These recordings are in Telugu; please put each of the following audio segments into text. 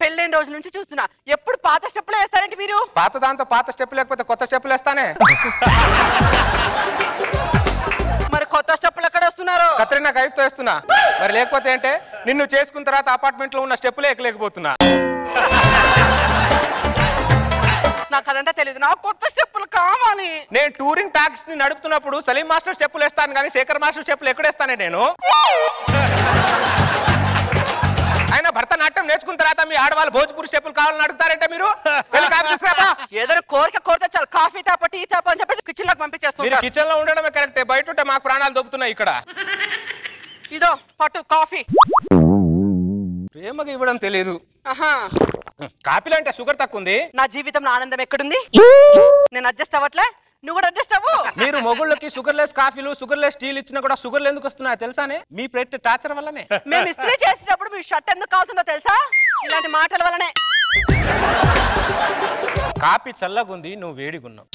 పెళ్ళైన రోజు నుంచి చూస్తున్నా ఎప్పుడు పాత స్టెప్పులు వేస్తారంటే మీరు పాత దాంతో పాత స్టెప్ లేకపోతే కొత్త స్టెప్పులు వేస్తానే మరి కొత్త స్టెప్పులు ఎక్కడ వస్తున్నారు కత్రినా కైఫ్ తో వేస్తున్నా మరి లేకపోతే అంటే నిన్ను చేసుకున్న తర్వాత అపార్ట్మెంట్ లో ఉన్న స్టెప్పులే ఎక్కలేకపోతున్నా నాకు అదంతా తెలియదు నాకు కొత్త స్టెప్పులు కావాలి నేను టూరింగ్ టాక్సీ ని నడుపుతున్నప్పుడు సలీం మాస్టర్ స్టెప్పులు వేస్తాను కానీ శేఖర్ మాస్టర్ స్టెప్పులు ఎక్కడేస్తానే నేను ఆయన భరతనాట్యం నేర్చుకున్న తర్వాత మీ ఆడవాళ్ళు భోజ్పూర్ స్టెప్పులు కావాలని అడుగుతారంటే మీరు ఏదైనా కోరిక కోరితే చాలు కాఫీ తాప టీ తాప అని చెప్పేసి కిచెన్ లోకి పంపించేస్తారు కిచెన్ లో ఉండడమే కరెక్టే బయట ఉంటే మాకు ప్రాణాలు దొబ్బుతున్నాయి ఇక్కడ ఇదో పట్టు కాఫీ ప్రేమగా ఇవ్వడం తెలియదు కాఫీలో అంటే షుగర్ తక్కువ ఉంది నా జీవితంలో ఆనందం ఎక్కడుంది నేను అడ్జస్ట్ అవ్వట్లే నువ్వు కూడా అడ్జస్ట్ అవ్వు మీరు మొగుళ్ళకి షుగర్ లెస్ కాఫీలు షుగర్ లెస్ టీలు ఇచ్చినా కూడా షుగర్లు ఎందుకు వస్తున్నాయో తెలుసానే మీ ప్రెట్ టార్చర్ వల్లనే మేము ఇస్త్రీ చేసేటప్పుడు మీ షర్ట్ ఎందుకు కావుతుందో తెలుసా ఇలాంటి మాటల వల్లనే కాఫీ చల్లగుంది నువ్వు వేడిగున్నావు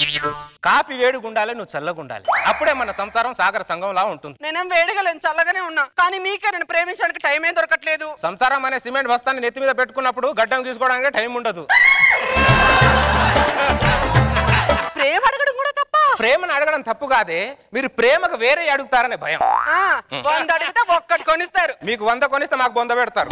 కాఫీ వేడిగుండాలి నువ్వు చల్లగుండాలి అప్పుడే మన సంసారం సాగర సంఘంలా ఉంటుంది నేనేం వేడిగలేను చల్లగానే ఉన్నా కానీ మీకే నేను ప్రేమించడానికి టైం ఏం దొరకట్లేదు సంసారం అనే సిమెంట్ బస్తాన్ని నెత్తి మీద పెట్టుకున్నప్పుడు గడ్డం గీసుకోవడానికి టైం ఉండదు ప్రేమ అడగడం కూడా తప్ప ప్రేమను అడగడం తప్పు కాదే మీరు ప్రేమకు వేరే అడుగుతారనే భయం 100 అడిగితే ఒక్కటి కొనిస్తారు మీకు 100 కొనిస్తే మాకు 100 పెడతారు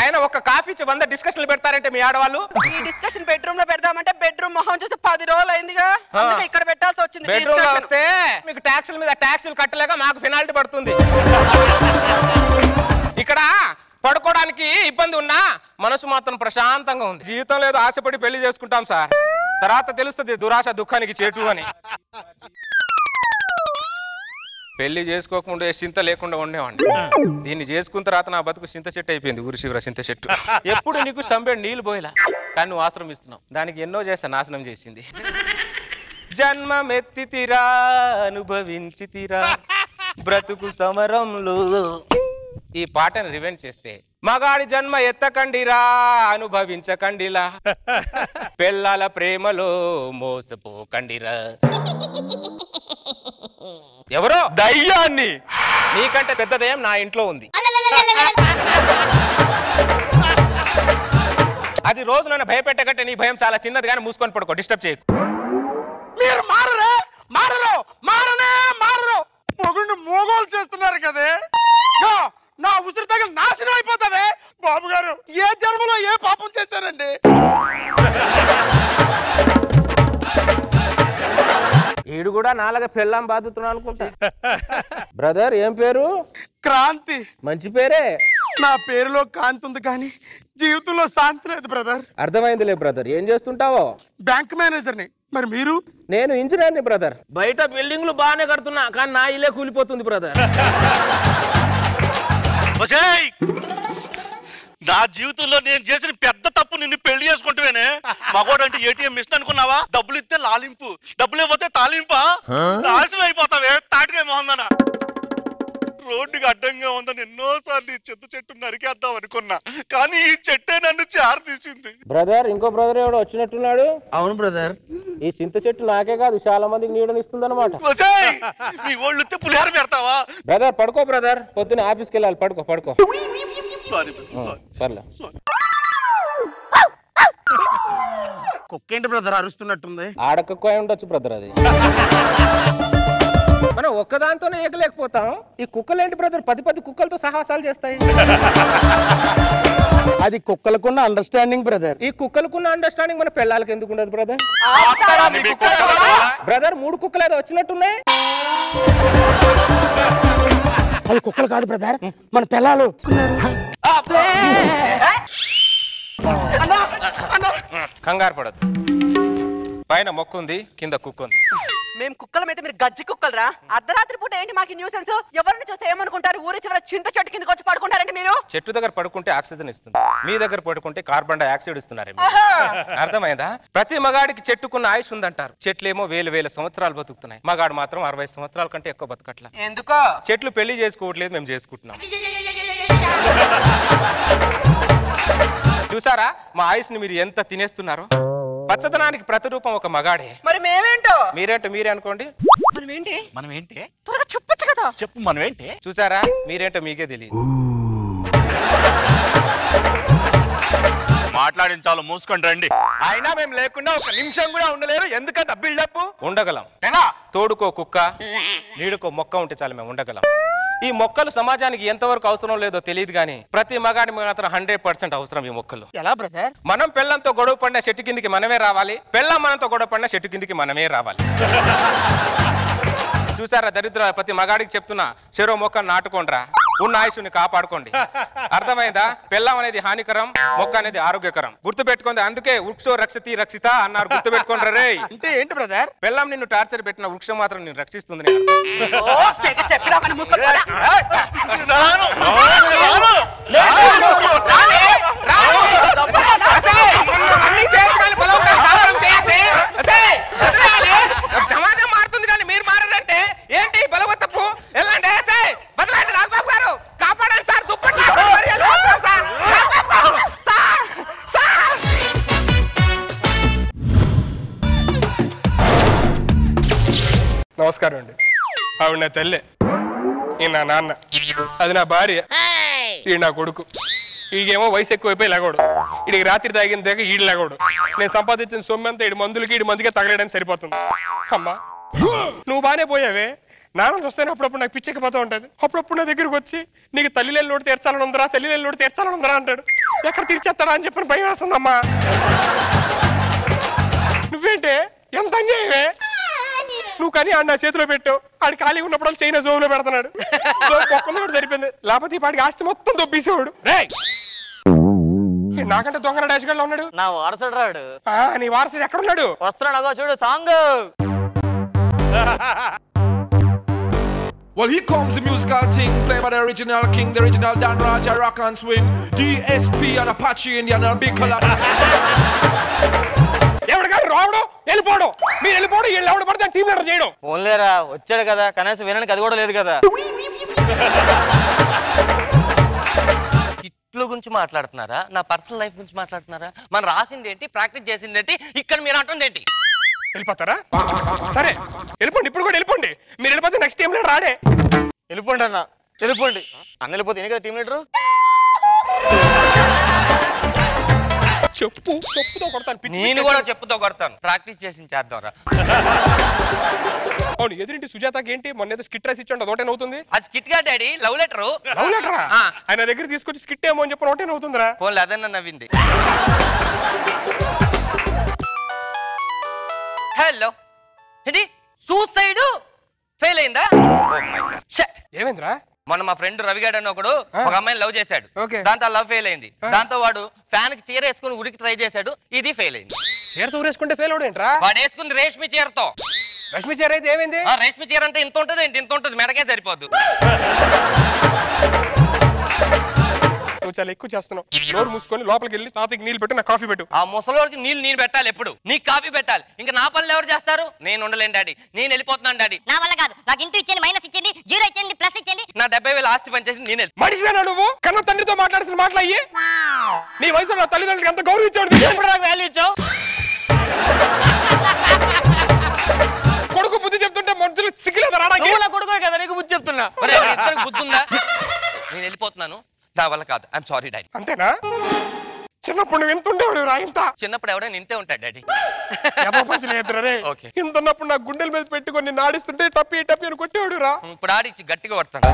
ఆయన ఒక కాఫీ ఇచ్చి 100 డిస్కషన్లు పెడతారంటే మీ ఆడవాళ్ళు ఈ డిస్కషన్ బెడ్రూమ్ లో పెడదామంటే బెడ్రూమ్ మొహం చూసి 10 రోజులు అయిందిగా అందుకే ఇక్కడ పెట్టాల్సి వచ్చింది బెడ్రూమ్ లో వస్తే మీకు ట్యాక్సుల మీద ట్యాక్సులు కట్టలేక మాకు పెనాల్టీ పడుతుంది ఇక్కడ పడుకోవడానికి ఇబ్బంది ఉన్నా మనసు మాత్రం ప్రశాంతంగా ఉంది జీవితం లేదు ఆశపడి పెళ్లి చేసుకుంటాం సార్ తర్వాత తెలుస్తుంది దురాశ దుఃఖానికి చేటు అని పెళ్లి చేసుకోకుండా చింత లేకుండా ఉండేవాడిని దీన్ని చేసుకున్న తర్వాత నా బతుకు చింత చెట్టు అయిపోయింది ఊరి శివర చింత చెట్టు ఎప్పుడు నీకు సంబేడు నీళ్ళు పోయేలా కానీ నువ్వు ఆశ్రమిస్తున్నావు దానికి ఎన్నో చేస్తా నాశనం చేసింది జన్మమెత్తి తీరా అనుభవించి తీరా బ్రతుకు సమరంలో ఈ పాటను రివెంట్ చేస్తే మగాడి జన్మ ఎత్తకండిరా అనుభవించకండిలా పెళ్ళాల ప్రేమలో మోసపోకండిరా ఎవరో దయ్యాన్ని నీకంటే పెద్ద దయ్యం నా ఇంట్లో ఉంది అది రోజు నన్ను భయపెట్టకంటే నీ భయం చాలా చిన్నది కానీ మూసుకొని పడుకో డిస్టర్బ్ చేయకు మీరు మారరే మారరు మారనే మారరు మొగుడిని మోగోలు చేస్తున్నారు కదే నా ఉసిరి తగిలి నాశనం అయిపోతావే బాబు గారు ఏ జన్మలో ఏ పాపం చేశారండి ఈడు కూడా నాలుగ పెళ్ళాం బాధుతున్నాను అనుకుంటా బ్రదర్ ఏం పేరు క్రాంతి మంచి పేరే నా పేరులో కాంతి ఉంది కానీ జీవితంలో శాంతి లేదు బ్రదర్ అర్థమైందిలే బ్రదర్ ఏం చేస్తుంటావో బ్యాంక్ మేనేజర్ని మరి మీరు నేను ఇంజనీర్ని బ్రదర్ బయట బిల్డింగ్లు బాగానే కడుతున్నా కానీ నా ఇల్లే కూలిపోతుంది బ్రదర్ నా జీవితంలో నేను చేసిన పెద్ద తప్పు నిన్ను పెళ్లి చేసుకుంటేనే మగోడు అంటే ఏటీఎం మిషన్ అనుకున్నావా డబ్బులు ఇస్తే లాలింపు డబ్బులు ఇవ్వతే తాలింపా నాశనం అయిపోతావే తాటికాయ మోహందన రోడ్డుకి అడ్డంగా ఉందని ఎన్నోసార్లు ఈ చెత్త చెట్టు నరికేద్దాం అనుకున్నా కానీ ఈ చెట్టే నన్ను తీసింది బ్రదర్ ఇంకో బ్రదర్ ఎవడో వచ్చినట్టున్నాడు అవును బ్రదర్ ఈ చింత చెట్టు నాకే కాదు చాలా మందికి నీడనిస్తుంది అనమాట మీ ఒళ్ళు పులిహార పెడతావా బ్రదర్ పడుకో బ్రదర్ పొద్దున్న ఆఫీస్కి వెళ్ళాలి పడుకో పడుకో పర్లే కుక్కేంటి బ్రదర్ అరుస్తున్నట్టుంది ఆడకుక్క ఉండొచ్చు బ్రదర్ అది మనం ఒక్కదాంతోనే ఏకలేకపోతాం ఈ కుక్కలేంటి బ్రదర్ 10 కుక్కలతో సాహసాలు చేస్తాయి అది కుక్కలకున్న అండర్స్టాండింగ్ బ్రదర్ ఈ కుక్కలకున్న అండర్స్టాండింగ్ మన పిల్లలకి ఎందుకు ఉండదు బ్రదర్ బ్రదర్ 3 కుక్కలు ఏదో వచ్చినట్టున్నాయి అది కుక్కలు కాదు బ్రదర్ మన పిల్లలు కంగారు పడదు పైన మొక్కు ఉంది కింద కుక్క ఉంది మేము కుక్కలం అయితే మీరు గజ్జి కుక్కలరా అర్ధరాత్రి పూట ఏంటి మాకు న్యూసెన్స్ ఎవరిని చూస్తే ఏమనుకుంటారు ఊరి చివర చింత చెట్టు కిందకి వచ్చి పడుకుంటారండి మీరు చెట్టు దగ్గర పడుకుంటే ఆక్సిజన్ ఇస్తుంది మీ దగ్గర పడుకుంటే కార్బన్ డైఆక్సైడ్ ఇస్తున్నారు అర్థమైందా ప్రతి మగాడికి చెట్టుకున్న ఆయుష్ ఉందంటారు చెట్లేమో వేల సంవత్సరాలు బతుకుతున్నాయి మగాడు మాత్రం 60 సంవత్సరాల కంటే ఎక్కువ బతకట్లా ఎందుకో చెట్లు పెళ్లి చేసుకోవట్లేదు మేము చేసుకుంటున్నాం చూసారా మా ఆయుష్ని మీరు ఎంత తినేస్తున్నారో పచ్చదనానికి ప్రతిరూపం ఒక మగాడే మరి మేమేంటో మీరేంటో మీరే అనుకోండి మనం ఏంటి త్వరగా చెప్పొచ్చు కదా చెప్పు మనం ఏంటి చూసారా మీరేంటో మీకే తెలియదు మాట్లాడించాలో మూసుకొని రండి. అయినా మేము లేకుండా ఒక నిమిషం కూడా ఉండలేరు. ఎందుకంటే బిల్డప్ ఉండగలం. ఎలా? తోడుకో కుక్క నీడుకో మొక్క ఉంటే చాలు మేము ఉండగలం. ఈ మొక్కలు సమాజానికి ఎంతవరకు అవసరం లేదో తెలియదు కానీ ప్రతి మగాడి మాత్రం 100% అవసరం ఈ మొక్కలు. ఎలా బ్రదర్? మనం పెళ్ళంతో గొడవ పడిన చెట్టు కిందికి మనమే రావాలి, పెళ్ళం మనతో గొడవ పడిన చెట్టు కిందికి మనమే రావాలి. చూసారా దరిద్ర, ప్రతి మగాడికి చెప్తున్నా, చెరో మొక్క నాటుకోండిరా, ఉన్న ఆయుష్ని కాపాడుకోండి. అర్థమైందా? పెళ్ళం అనేది హానికరం, మొక్క అనేది ఆరోగ్యకరం. గుర్తు పెట్టుకోండి. అందుకే వృక్షో రక్షతి రక్షిత అన్నారు. గుర్తు పెట్టుకోండి రే. అంటే ఏంటి బ్రదర్? పెళ్ళం నిన్ను టార్చర్ పెట్టిన వృక్షం మాత్రం నిన్ను రక్షిస్తుంది. సమాజం మారుతుంది కానీ మీరు మారంటే ఏంటి బలవత్తపు? వెళ్ళండి బదలండి. నాగబాబు గారు కాపాడండి సార్. దుప్పట్లు నమస్కారం అండి. ఆవిడ నా తల్లే, ఈ నా నాన్న, అది నా భార్య, ఈ నా కొడుకు. ఈగేమో వయసు ఎక్కువైపోయి లేగోడు. ఈడికి రాత్రి తాగిన దాకా ఈడు లేగోడు. నేను సంపాదించిన సొమ్ము అంతా ఈడు మందులకి ఈడు మందుకే తగలేయడానికి సరిపోతుంది. అమ్మా నువ్వు బాగానే పోయావే, నాన్న చూస్తేనే అప్పుడప్పుడు నాకు పిచ్చెక్కిపోతూ ఉంటుంది. అప్పుడప్పుడు నా దగ్గరకు వచ్చి నీకు తల్లి లేని లోటు తీర్చాలని ఉందరా, తల్లి లేని లోటు తీర్చాలని ఉందరా అంటాడు. ఎక్కడ తీర్చేస్తాడా అని చెప్పని భయం వేస్తుందమ్మా. నువ్వేంటే ఎంత అన్యాయమే. నువ్వు కానీ ఆడు నా చేతిలో పెట్టావు, ఆడు ఖాళీ ఉన్నప్పుడు చైనా జోబులో పెడుతున్నాడు. ఒక్కొక్క కూడా సరిపోయింది, లేకపోతే ఈ పాటికి ఆస్తి మొత్తం దొబ్బేసేవాడు. నాకంటే దొంగన డాష్ గడ్లో ఉన్నాడు. నా వారసుడు రాడు. నీ వారసుడు ఎక్కడున్నాడు? వస్తున్నాడు, అదో చూడు song. Well, here comes the musical thing, played by the original king, the original Dan Raja, rock and swing, DSP and Apache Indian and big color. ఎవడు కాదు రావడం వెళ్ళిపోవడం, మీరు వెళ్ళిపోవడం, వీళ్ళు ఎవడు పడితే టీం లీడర్ చేయడం. ఓన్లేరా వచ్చాడు కదా, కనీసం వినడానికి అది కూడా లేదు కదా. కిట్ల గురించి మాట్లాడుతున్నారా, నా పర్సనల్ లైఫ్ గురించి మాట్లాడుతున్నారా? మనం రాసింది ఏంటి, ప్రాక్టీస్ చేసింది ఏంటి, ఇక్కడ మీరు అంటుంది ఏంటి? వెళ్ళిపోతారా? సరే వెళ్ళిపోండి, ఇప్పుడు కూడా వెళ్ళిపోండి. మీరు వెళ్ళిపోతే నెక్స్ట్ టీం లీడర్ రాడే. వెళ్ళిపోండి అన్న, వెళ్ళిపోండి అన్న. వెళ్ళిపోతే నేను కదా టీం లీడరు. చెప్పుతో కొడతాను. నేను కూడా చెప్పుతో కొడతాను. ప్రాక్టీస్ చేసి చేద్దాంరా. అవును, ఎదురింటి సుజాతకి ఏంటి మొన్న ఏదో స్కిట్ రాసి ఇచ్చాడు, అదొకటే అవుతుంది. అది స్కిట్ గా డాడీ, లవ్ లెటర్. లవ్ లెటరా? ఆయన దగ్గర తీసుకొచ్చి స్కిట్ ఏమో అని చెప్పి ఒకటే అవుతుందిరా. ఫోన్లో అదన్నా నవ్వింది. హలో, ఇది సూసైడ్ ఫెయిల్ అయిందా? ఏమైందిరా? మొన్న మా ఫ్రెండ్ రవిగాడు అని ఒకడు ఒక అమ్మాయిని లవ్ చేశాడు. దాంతో లవ్ ఫెయిల్ అయింది. దాంతో వాడు ఫ్యాన్ కి చీర వేసుకుని ఉరికి ట్రై చేశాడు, ఇది ఫెయిల్ అయింది. చీరతో ఊరేసుకుంటే ఫెయిల్ అవడేంట్రా? వాడు వేసుకుంది రేష్మి చీరతో. రష్మి చీర అయితే ఏమైంది? రేష్మి చీర అంటే ఇంత ఉంటది ఏంటి, ఇంత ఉంటది, మెడకే సరిపోద్దు. నువ్వు చాలా ఎక్కువ చేస్తున్నావు. నోరు మూసుకొని లోపలికి వెళ్ళి తాతకి నీళ్ళు పెట్టు, నాకు కాఫీ పెట్టు. ఆ ముసలోడికి నీళ్ళు నేను పెట్టాలి, ఎప్పుడు నీకు కాఫీ పెట్టాలి. ఇంకా నా పనులు ఎవరు చేస్తారు? నేను ఉండలేను డాడీ, నేను వెళ్ళిపోతున్నాను డాడీ. నా వల్ల కాదు. నాకు ఇంటూ ఇచ్చింది, మైనస్ ఇచ్చింది, జీరో ఇచ్చింది, ప్లస్ ఇచ్చింది. నా 70,000 ఆస్తి పనిచేసి నేను మనిషివేనా నువ్వు? కన్న తండ్రితో మాట్లాడాల్సిన మాటలు అయ్యి. నీ వయసులో నా తల్లిదండ్రులకి ఎంత గౌరవం ఇచ్చాడు, నాకు వాల్యూ ఇచ్చావు. కొడుకు బుద్ధి చెప్తుంటే మనుషులు సిగ్గులేదు రావడానికి. నా కొడుకు కదా నీకు బుద్ధి చెప్తున్నా. బుద్ధి ఉందా? నేను వెళ్ళిపోతున్నాను, నా వల్ల కాదు. I'm sorry daddy. అంతేనా? చిన్నప్పుడు నువ్వు ఎంత ఉండేవాడు రా? ఇంత చిన్నప్పుడు ఎవడైనా ఇంతే ఉంటాడు డాడీ. ఇంత ఉన్నప్పుడు నా గుండెల మీద పెట్టుకొని నాడిస్తుంటే టప్పి టప్పి అని కొట్టేవాడు రా. ఇప్పుడు ఆడిచ్చి గట్టిగా కొడతాను.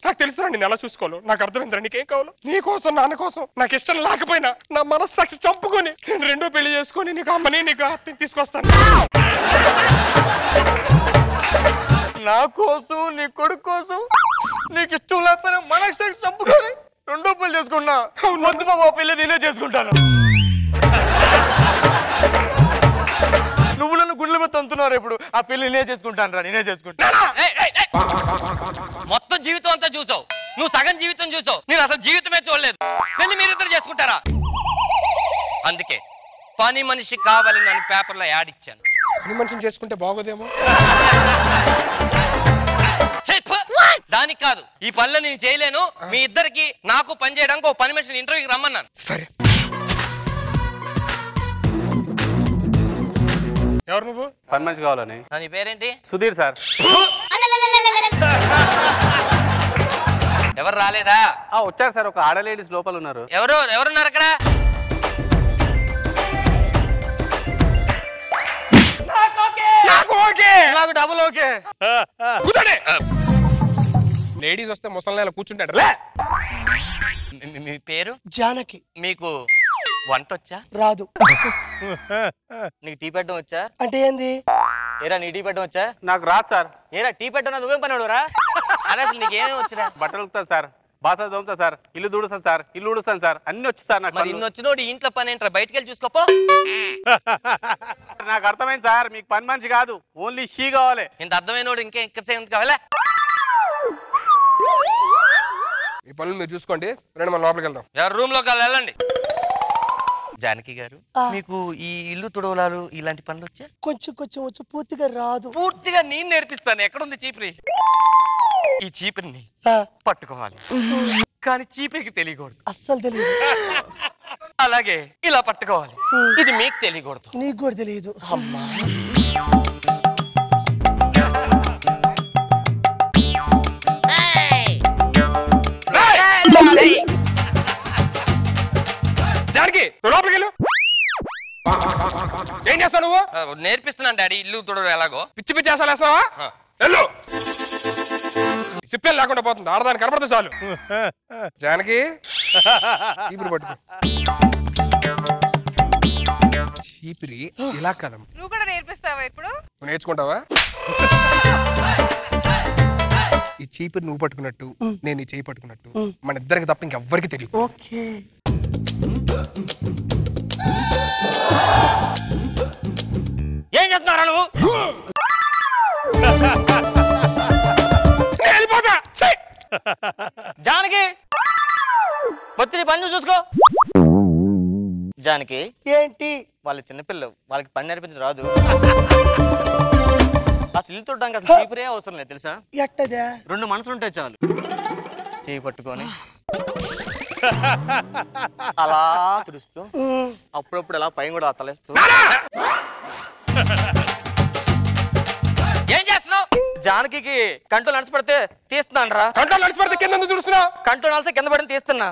నాకు తెలుసురా నేను ఎలా చూసుకోవాలో. నాకు అర్థమైందిరా నీకేం కావాలో. నీ కోసం, నాన్న కోసం, నాకు ఇష్టం లేకపోయినా నా మనస్సాక్షి చంపుకొని నేను రెండో పెళ్లి చేసుకొని నీకు అమ్మని నీకు అత్తని తీసుకొస్తాను. నా కోసం, నీ కొడుకు కోసం, నీకు ఇష్టం లేకపోయినా మనస్సాక్షి చంపుకొని రెండో పెళ్లి చేసుకున్నా. వద్దు బాబు, పెళ్లి నేనే చేసుకుంటాను. నువ్వు నన్ను గుండెల మీద తంతున్నారు. ఇప్పుడు ఆ పెళ్లి నేనే చేసుకుంటాను రా, నేనే చేసుకుంటాను. మొత్తం జీవితం అంతా చూసావు, నువ్వు సగం జీవితం చూసావు, నేను అసలు జీవితమే చూడలేదు. పెళ్లి మీరిద్దరు చేసుకుంటారా? అందుకే పని మనిషి కావాలని నేను పేపర్లో యాడ్ ఇచ్చాను. పని మనిషిని చేసుకుంటే బాగోదేమో. దానికి కాదు, ఈ పనులు నేను చేయలేను. మీ ఇద్దరికి నాకు పని చేయడానికి ఒక పని మనిషిని ఇంటర్వ్యూకి రమ్మన్నాను. సరే, ఎవరు నువ్వు? పని మనిషి కావాలని. నీ పేరేంటి? సుధీర్ సార్. ఎవరు రాలేదా? వచ్చారు సార్, ఒక ఆడ లేడీస్ లోపల ఉన్నారు. ఎవరున్నారు అక్కడ? నాకు డబుల్ ఓకే. లేడీస్ వస్తే ముసలి కూర్చుంటాడు. మీ పేరు? జానకి. మీకు వంట వచ్చా? రాదు. నీకు టీ పెట్టడం వచ్చా? అంటే ఏంది? ఏరా నీ టీ పెట్టడం వచ్చా? నాకు రాదు సార్. ఏరా టీ పెట్టడం నువ్వేం పని రా? అదే అసలు నీకేమేమి వచ్చినా? బట్టలు ఉతుకుతాను సార్, బాస దోముతా సార్, ఇల్లు దూడుస్తాను సార్, ఇల్లు ఉడుస్తాను సార్, అన్ని వచ్చి సార్. నాకు మరి ఇన్ని వచ్చినోడు ఇంట్లో పని ఏంట్రా? బయటికి వెళ్ళి చూసుకోపో. నాకు అర్థమైంది సార్, మీకు పని మనిషి కాదు, ఓన్లీ షీ కావాలి. ఇంత అర్థమైనోడు ఇంకా ఎక్కడ కావాలా? ఈ పనులు మీరు చూసుకోండి, రండి మన లోపలికి వెళ్దాం. ఎవరు రూమ్ లోకి వెళ్ళండి. జానకి గారు, మీకు ఈ ఇల్లు తుడవలాలు ఇలాంటి పనులు వచ్చా? కొంచెం కొంచెం వచ్చు, పూర్తిగా రాదు. పూర్తిగా నేను నేర్పిస్తాను. ఎక్కడుంది చీపురి? ఈ చీపురిని పట్టుకోవాలి, కానీ చీపురికి తెలియకూడదు. అస్సలు తెలియదు. అలాగే ఇలా పట్టుకోవాలి, ఇది మీకు తెలియకూడదు. నీకు కూడా తెలియదు. అమ్మా, జానకి లోపలికి వెళ్ళు. ఏం చేస్తావు నువ్వు? నేర్పిస్తున్నాను డాడీ ఇల్లు తుడవడం ఎలాగో. పిచ్చి పిచ్చి చేస్తావు వేస్తావా? వెళ్ళు. సిప్పేం లేకుండా పోతుంది, ఆడదాన్ని కనపడుతుంది చాలు. జానకి చీపురు పట్టుకో. చీపిరి ఇలా కదం. నువ్వు కూడా నేర్పిస్తావా ఇప్పుడు? నువ్వు నేర్చుకుంటావా? ఈ చీపిరి నువ్వు పట్టుకున్నట్టు, నేను ఈ చేయి పట్టుకున్నట్టు, మన ఇద్దరికి తప్ప ఇంకెవ్వరికి తెలియదు. ఓకే. ఏం చేస్తున్నారా నువ్వు? జానకి వచ్చి నీ పని చూసుకో. జానకి ఏంటి? వాళ్ళు చిన్నపిల్లలు, వాళ్ళకి పని నేర్పించడం రాదు. అసలు ఇల్లు తుడడానికి అసలు చీపురే అవసరం లేదు తెలుసా? ఎట్టదా? 2 మనసులు ఉంటాయి చాలు. చేయి పట్టుకొని అలా తుడుస్తూ, అప్పుడప్పుడు అలా పైన కూడా తలేస్తూ. ఏం చేస్తున్నావు? జానకి కంట్రోల్ నడిచి పడితే తీస్తున్నాను రా. కంట్రోల్ నడిచి పడితే కింద చూస్తున్నావు? కంట్రోల్ నడిచి కింద పడితే తీస్తున్నా.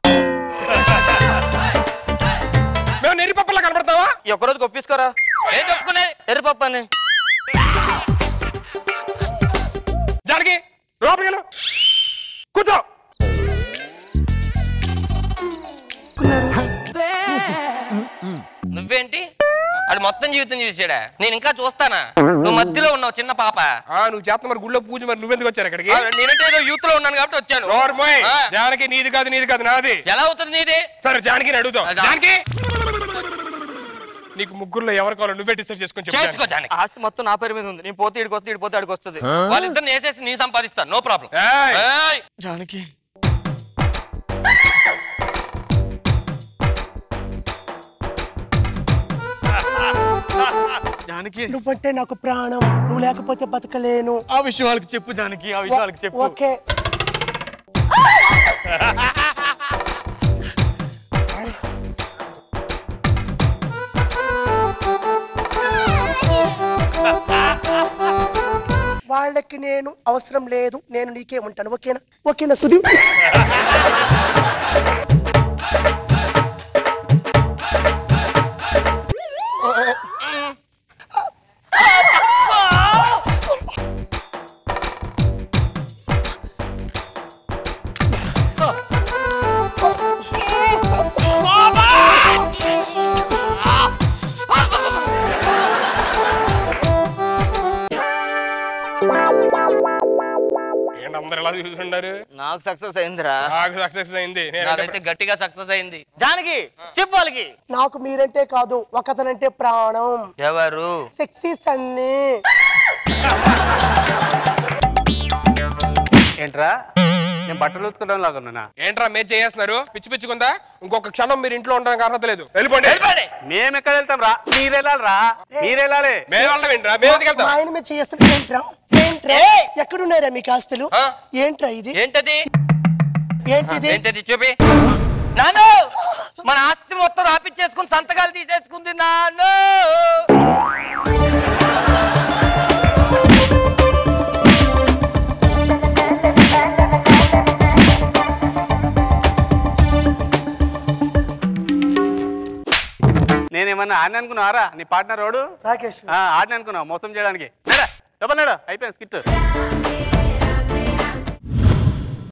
మేము నెర్రిపప్పులా కనబడతావా? ఒక్కరోజు ఒప్పించుకోరా. ఏం ఒప్పుకునే? ఎర్రిపప్పు అని. జానకి లోపలికి వెళ్ళు, కూర్చో. నువ్వేంటి? అది మొత్తం జీవితం చూసాడా? నేను ఇంకా చూస్తానా? నువ్వు మధ్యలో ఉన్నావు చిన్న పాప. నువ్వు చేస్తా మరి గుళ్ళో పూజ, మరి నువ్వెందుకు వచ్చారు ఇక్కడికి? నేనంటే ఏదో యూత్ లో ఉన్నాను కాబట్టి వచ్చాను. జానకి నీది కాదు నాది. ఎలా అవుతుంది నీది? సరే జానకి అడుగుతాం. జానకి నీకు ముగ్గురులో ఎవరు కావాలో నువ్వే డిసైడ్ చేసుకొని చేసుకో. జానకి ఆస్తి మొత్తం నా పేరు మీద ఉంది. నేను పోతే ఇడికి వస్తే, ఇడిపోతే అడికి వస్తుంది. వాళ్ళిద్దరిని వేసేసి నీ సంపాదిస్తాను, నో ప్రాబ్లం. జానకి జానకి నువ్వంటే నాకు ప్రాణం, నువ్వు లేకపోతే బతకలేను. ఆ విషయం వాళ్ళకి చెప్పు జానకి, ఆ విషయం వాళ్ళకి చెప్పు. ఓకే. వాళ్ళకి నేను అవసరం లేదు, నేను నీకే ఉంటాను. ఓకేనా? ఓకేనా సుధీర్? అందరు ఎలా చూసుకుంటారు? నాకు సక్సెస్ అయిందిరా. నాకు సక్సెస్ అయింది, నాకైతే గట్టిగా సక్సెస్ అయింది. జానకి చెప్పు వాళ్ళకి. నాకు మీరంటే కాదు, ఒకతనంటే ప్రాణం. ఎవరు? సెక్సీ సన్నీ. ఏంట్రా నేను బట్టలు ఉతుకోవడం లాగా ఉన్నానా? ఏంట్రా మీరు చేస్తున్నారు? పిచ్చి పిచ్చుకుందా? ఇంకొక క్షణం మీరు ఇంట్లో ఉండడానికి అర్హత లేదు. వెళ్ళిపోండి. మేము ఎక్కడ వెళ్తాం రా? మీరు వెళ్ళాలిరా, మీరు వెళ్ళాలి. మేము వెళ్ళడం ఏంట్రా? మేము వెళ్తాం. మా ఆయన మీద చేస్తున్నా. ఏంట్రా ఏంట్రా? ఎక్కడున్నారా మీకు ఆస్తులు? ఏంట్రా ఇది? ఏంటది? ఏంటిది? ఏంటది చూపి. నాను మన ఆస్తి మొత్తం రాపిచ్చేసుకుని సంతకాలు తీసేసుకుంది నాను. ఏమన్నా ఆడిని అనుకున్నావారా నీ పార్ట్నర్ వాడు రాకేష్ ఆడిని అనుకున్నావు మోసం చేయడానికి డబల్ అయిపోయింది స్కిట్